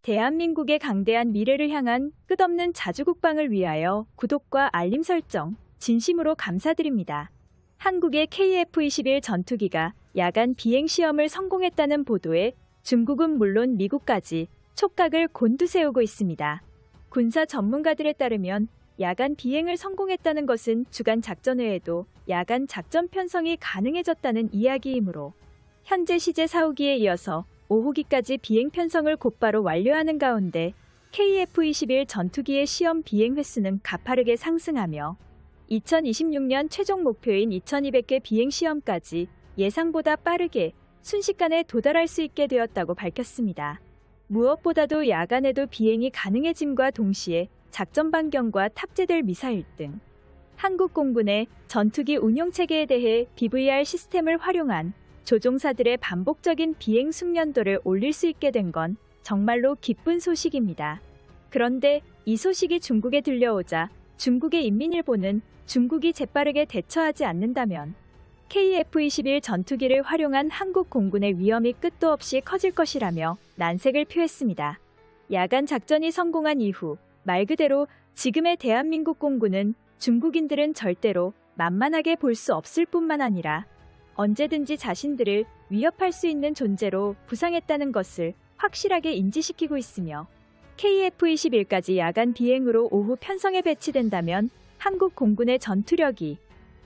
대한민국의 강대한 미래를 향한 끝없는 자주국방을 위하여 구독과 알림 설정 진심으로 감사드립니다. 한국의 KF-21 전투기가 야간 비행 시험을 성공했다는 보도에 중국은 물론 미국까지 촉각을 곤두세우고 있습니다. 군사 전문가들에 따르면 야간 비행을 성공했다는 것은 주간 작전 외에도 야간 작전 편성이 가능해졌다는 이야기이므로 현재 시제 4호기에 이어서 5호기까지 비행 편성을 곧바로 완료하는 가운데 KF-21 전투기의 시험 비행 횟수는 가파르게 상승하며 2026년 최종 목표인 2200개 비행 시험까지 예상보다 빠르게 순식간에 도달할 수 있게 되었다고 밝혔습니다. 무엇보다도 야간에도 비행이 가능해짐과 동시에 작전 반경과 탑재될 미사일 등 한국 공군의 전투기 운용 체계에 대해 BVR 시스템을 활용한 조종사들의 반복적인 비행 숙련도를 올릴 수 있게 된 건 정말로 기쁜 소식입니다. 그런데 이 소식이 중국에 들려오자 중국의 인민일보는 중국이 재빠르게 대처하지 않는다면 KF-21 전투기를 활용한 한국 공군의 위험이 끝도 없이 커질 것이라며 난색을 표했습니다. 야간 작전이 성공한 이후 말 그대로 지금의 대한민국 공군은 중국인들은 절대로 만만하게 볼 수 없을 뿐만 아니라 언제든지 자신들을 위협할 수 있는 존재로 부상했다는 것을 확실하게 인지시키고 있으며 KF-21까지 야간 비행으로 오후 편성에 배치된다면 한국 공군의 전투력이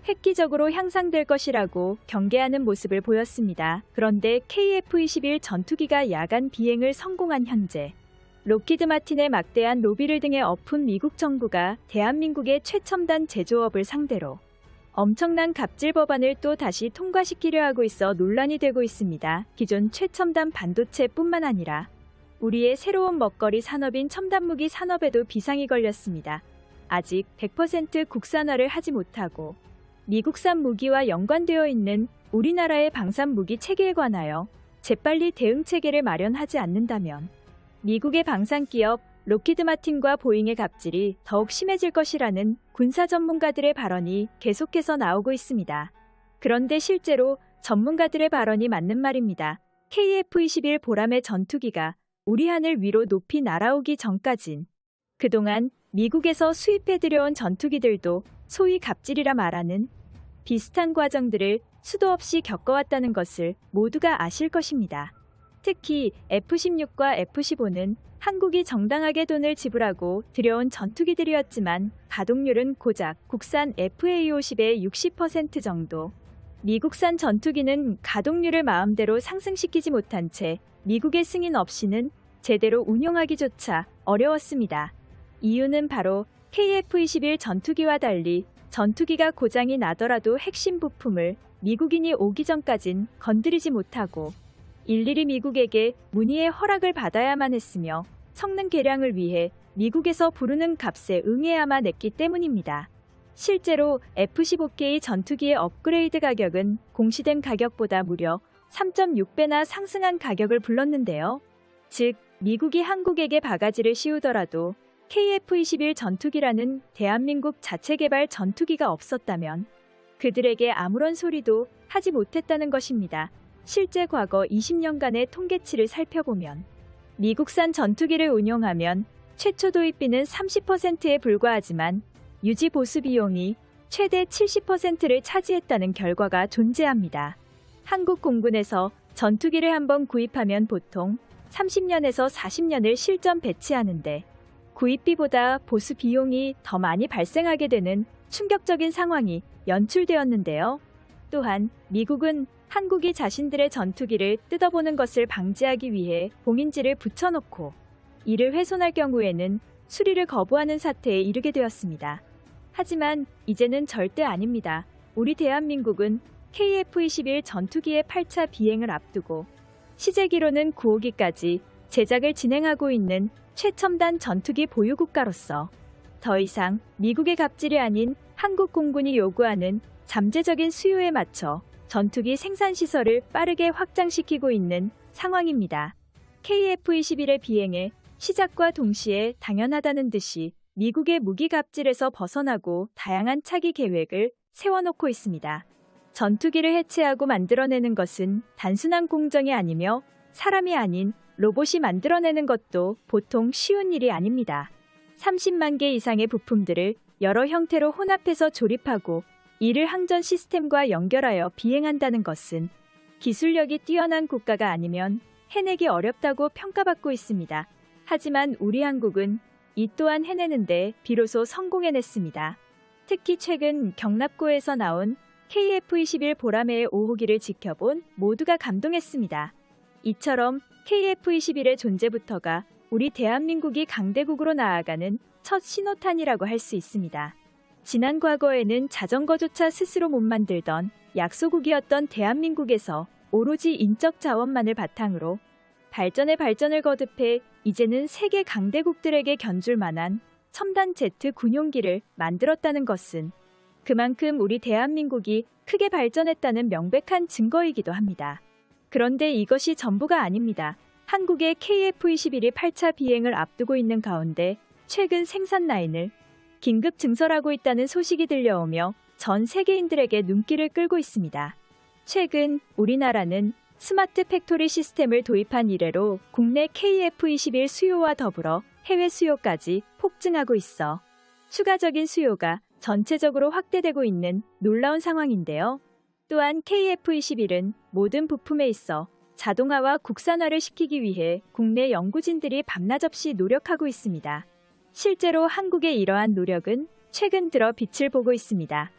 획기적으로 향상될 것이라고 경계하는 모습을 보였습니다. 그런데 KF-21 전투기가 야간 비행을 성공한 현재 록히드 마틴의 막대한 로비를 등에 엎은 미국 정부가 대한민국의 최첨단 제조업을 상대로 엄청난 갑질 법안을 또 다시 통과시키려 하고 있어 논란이 되고 있습니다. 기존 최첨단 반도체뿐만 아니라 우리의 새로운 먹거리 산업인 첨단무기 산업에도 비상이 걸렸습니다. 아직 100% 국산화를 하지 못하고 미국산 무기와 연관되어 있는 우리나라의 방산무기 체계에 관하여 재빨리 대응 체계를 마련하지 않는다면 미국의 방산기업 록히드 마틴과 보잉의 갑질이 더욱 심해질 것이라는 군사 전문가들의 발언이 계속해서 나오고 있습니다. 그런데 실제로 전문가들의 발언이 맞는 말입니다. KF-21 보람의 전투기가 우리 하늘 위로 높이 날아오기 전까진 그동안 미국에서 수입해들여온 전투기들도 소위 갑질이라 말하는 비슷한 과정들을 수도 없이 겪어왔다는 것을 모두가 아실 것입니다. 특히 F-16과 F-15는 한국이 정당하게 돈을 지불하고 들여온 전투기들이었지만 가동률은 고작 국산 FA-50의 60% 정도. 미국산 전투기는 가동률을 마음대로 상승시키지 못한 채 미국의 승인 없이는 제대로 운용하기조차 어려웠습니다. 이유는 바로 KF-21 전투기와 달리 전투기가 고장이 나더라도 핵심 부품을 미국인이 오기 전까진 건드리지 못하고 일일이 미국에게 문의의 허락을 받아야만 했으며 성능 개량을 위해 미국에서 부르는 값에 응해야만 했기 때문입니다. 실제로 F-15K 전투기의 업그레이드 가격은 공시된 가격보다 무려 3.6배나 상승한 가격을 불렀는데요. 즉, 미국이 한국에게 바가지를 씌우더라도 KF-21 전투기라는 대한민국 자체 개발 전투기가 없었다면 그들에게 아무런 소리도 하지 못했다는 것입니다. 실제 과거 20년간의 통계치를 살펴보면 미국산 전투기를 운용하면 최초 도입비는 30%에 불과하지만 유지 보수 비용이 최대 70%를 차지했다는 결과가 존재합니다. 한국 공군에서 전투기를 한번 구입하면 보통 30년에서 40년을 실전 배치하는데 구입비보다 보수 비용이 더 많이 발생하게 되는 충격적인 상황이 연출되었는데요. 또한 미국은 한국이 자신들의 전투기를 뜯어보는 것을 방지하기 위해 봉인지를 붙여놓고 이를 훼손할 경우에는 수리를 거부하는 사태에 이르게 되었습니다. 하지만 이제는 절대 아닙니다. 우리 대한민국은 KF-21 전투기의 8차 비행을 앞두고 시제기로는 9호기까지 제작을 진행하고 있는 최첨단 전투기 보유국가로서 더 이상 미국의 갑질이 아닌 한국 공군이 요구하는 잠재적인 수요에 맞춰 전투기 생산 시설을 빠르게 확장시키고 있는 상황입니다. KF-21의 비행의 시작과 동시에 당연하다는 듯이 미국의 무기 갑질에서 벗어나고 다양한 차기 계획을 세워놓고 있습니다. 전투기를 해체하고 만들어내는 것은 단순한 공정이 아니며 사람이 아닌 로봇이 만들어내는 것도 보통 쉬운 일이 아닙니다. 30만 개 이상의 부품들을 여러 형태로 혼합해서 조립하고 이를 항전 시스템과 연결하여 비행한다는 것은 기술력이 뛰어난 국가가 아니면 해내기 어렵다고 평가받고 있습니다. 하지만 우리 한국은 이 또한 해내는데 비로소 성공해냈습니다. 특히 최근 경납고에서 나온 KF-21 보라매의 5호기를 지켜본 모두가 감동했습니다. 이처럼 KF-21의 존재부터가 우리 대한민국이 강대국으로 나아가는 첫 신호탄이라고 할 수 있습니다. 지난 과거에는 자전거조차 스스로 못 만들던 약소국이었던 대한민국에서 오로지 인적 자원만을 바탕으로 발전에 발전을 거듭해 이제는 세계 강대국들에게 견줄 만한 첨단 제트 군용기를 만들었다는 것은 그만큼 우리 대한민국이 크게 발전했다는 명백한 증거이기도 합니다. 그런데 이것이 전부가 아닙니다. 한국의 KF-21이 8차 비행을 앞두고 있는 가운데 최근 생산 라인을 긴급 증설하고 있다는 소식이 들려오며 전 세계인들에게 눈길을 끌고 있습니다. 최근 우리나라는 스마트 팩토리 시스템을 도입한 이래로 국내 KF-21 수요와 더불어 해외 수요까지 폭증하고 있어 추가적인 수요가 전체적으로 확대되고 있는 놀라운 상황인데요. 또한 KF-21은 모든 부품에 있어 자동화와 국산화를 시키기 위해 국내 연구진들이 밤낮 없이 노력하고 있습니다. 실제로 한국의 이러한 노력은 최근 들어 빛을 보고 있습니다.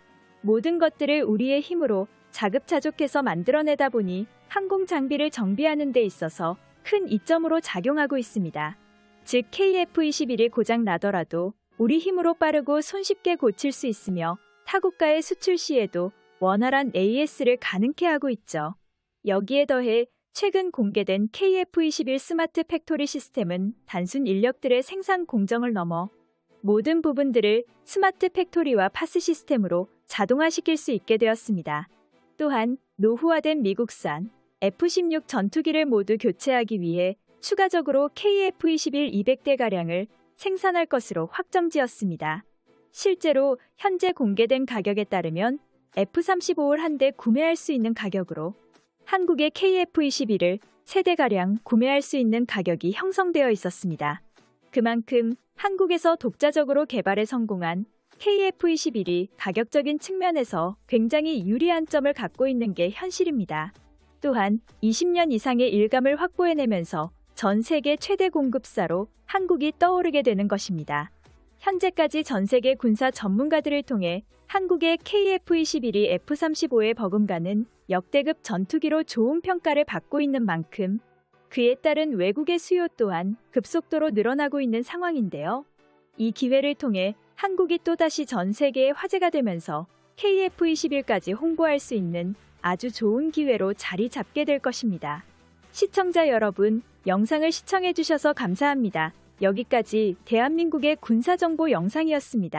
모든 것들을 우리의 힘으로 자급자족해서 만들어내다 보니 항공 장비를 정비하는 데 있어서 큰 이점으로 작용하고 있습니다. 즉 KF-21이 고장 나더라도 우리 힘으로 빠르고 손쉽게 고칠 수 있으며 타국가에 수출 시에도 원활한 AS를 가능케 하고 있죠. 여기에 더해 최근 공개된 KF-21 스마트 팩토리 시스템은 단순 인력들의 생산 공정을 넘어 모든 부분들을 스마트 팩토리와 파스 시스템으로 자동화시킬 수 있게 되었습니다. 또한 노후화된 미국산 F-16 전투기를 모두 교체하기 위해 추가적으로 KF-21 200대가량을 생산할 것으로 확정지었습니다. 실제로 현재 공개된 가격에 따르면 F-35를 한 대 구매할 수 있는 가격으로 한국의 KF-21을 3대가량 구매할 수 있는 가격이 형성되어 있었습니다. 그만큼 한국에서 독자적으로 개발에 성공한 KF-21이 가격적인 측면에서 굉장히 유리한 점을 갖고 있는 게 현실입니다. 또한 20년 이상의 일감을 확보해내면서 전 세계 최대 공급사로 한국이 떠오르게 되는 것입니다. 현재까지 전 세계 군사 전문가들을 통해 한국의 KF-21이 F-35의 버금가는 역대급 전투기로 좋은 평가를 받고 있는 만큼 그에 따른 외국의 수요 또한 급속도로 늘어나고 있는 상황인데요. 이 기회를 통해 한국이 또다시 전 세계의 화제가 되면서 KF-21까지 홍보할 수 있는 아주 좋은 기회로 자리 잡게 될 것입니다. 시청자 여러분, 영상을 시청해주셔서 감사합니다. 여기까지 대한민국의 군사정보 영상이었습니다.